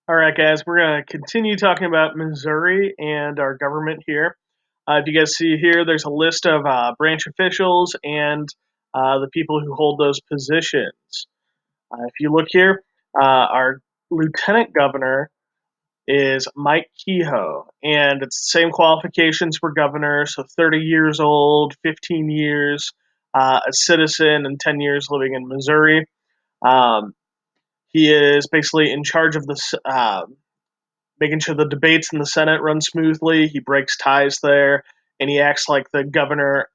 All right, guys, we're going to continue talking about Missouri and our government here. If you guys see here, there's a list of branch officials and the people who hold those positions. If you look here, our lieutenant governor is Mike Kehoe, and it's the same qualifications for governor, so 30 years old, 15 years, a citizen, and 10 years living in Missouri. Um, he is basically in charge of making sure the debates in the Senate run smoothly. He breaks ties there, and he acts like the governor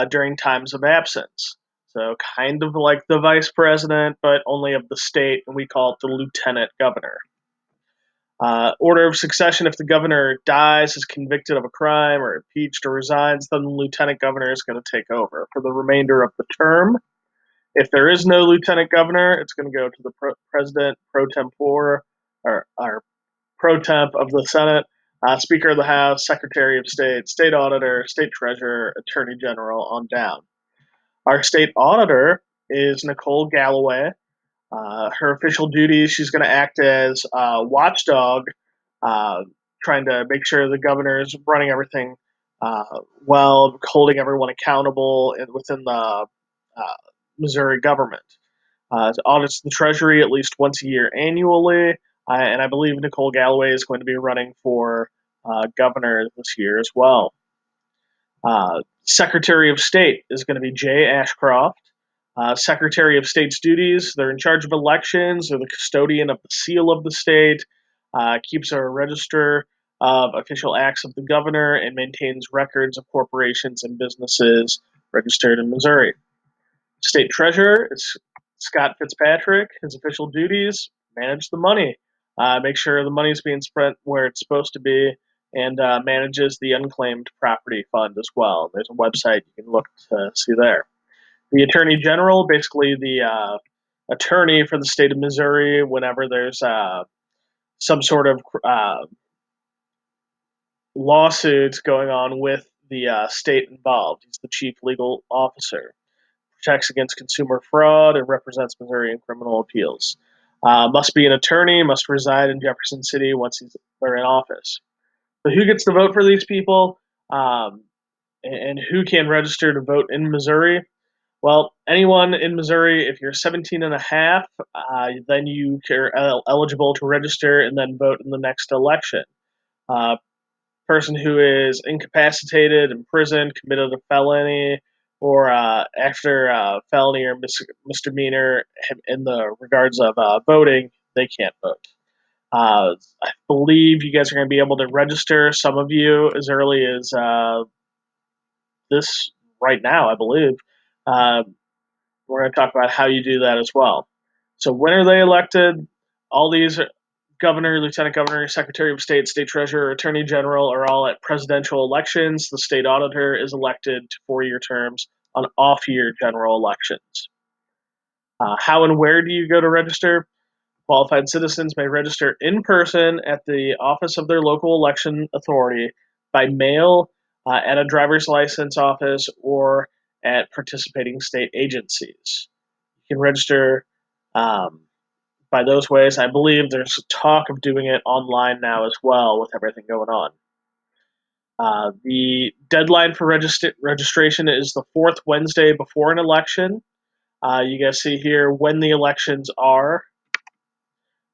during times of absence. So, kind of like the vice president, but only of the state, and we call it the lieutenant governor. Order of succession: if the governor dies, is convicted of a crime, or impeached, or resigns, then the lieutenant governor is going to take over for the remainder of the term. If there is no lieutenant governor, it's going to go to the president pro tempore, or pro temp of the Senate, Speaker of the House, Secretary of State, State Auditor, State Treasurer, Attorney General on down. Our State Auditor is Nicole Galloway. Her official duties, she's going to act as a watchdog, uh, trying to make sure the governor is running everything well, holding everyone accountable within the Missouri government. Audits the Treasury at least once a year annually, and I believe Nicole Galloway is going to be running for governor this year as well. Secretary of State is going to be Jay Ashcroft. Secretary of State's duties: they're in charge of elections, they're the custodian of the seal of the state, keeps a register of official acts of the governor, and maintains records of corporations and businesses registered in Missouri. State Treasurer is Scott Fitzpatrick. His official duties: manage the money, make sure the money is being spent where it's supposed to be, and manages the unclaimed property fund as well. There's a website you can look to see there. The Attorney General, basically the attorney for the state of Missouri whenever there's some sort of lawsuits going on with the state involved. He's the chief legal officer. Protects against consumer fraud, and represents Missouri in criminal appeals. Must be an attorney, must reside in Jefferson City once they're in office. So who gets to vote for these people, and who can register to vote in Missouri? Well, anyone in Missouri, if you're 17 and a half, then you are eligible to register and then vote in the next election. Person who is incapacitated, imprisoned, committed a felony, or after felony or misdemeanor in the regards of voting, they can't vote. I believe you guys are going to be able to register, some of you, as early as this right now, I believe. Uh, we're going to talk about how you do that as well. So when are they elected? All these governor, lieutenant governor, secretary of state, state treasurer, attorney general are all at presidential elections. The state auditor is elected to 4-year terms on off-year general elections. How and where do you go to register? Qualified citizens may register in person at the office of their local election authority, by mail, at a driver's license office, or at participating state agencies. You can register by those ways. I believe there's talk of doing it online now as well with everything going on. The deadline for registration is the fourth Wednesday before an election. You guys see here when the elections are.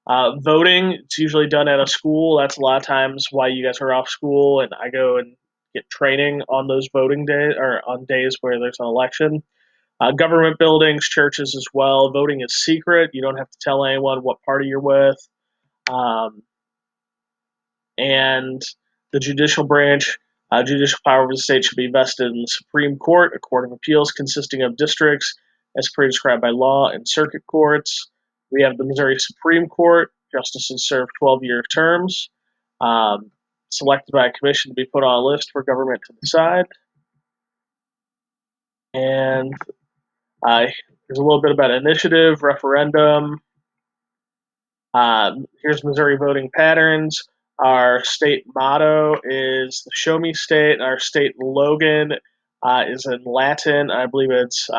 Voting, it's usually done at a school. That's a lot of times why you guys are off school, and I go and get training on those voting days, or on days where there's an election. Government buildings, churches as well. Voting is secret. You don't have to tell anyone what party you're with. Um, and the judicial branch, judicial power of the state should be vested in the Supreme Court, a court of appeals consisting of districts as prescribed by law, and circuit courts. We have the Missouri Supreme Court. Justices serve 12-year terms, selected by a commission to be put on a list for government to decide. And there's a little bit about initiative, referendum. Here's Missouri voting patterns. Our state motto is the Show Me State. Our state slogan is in Latin. I believe it's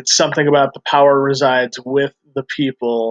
something about the power resides with the people.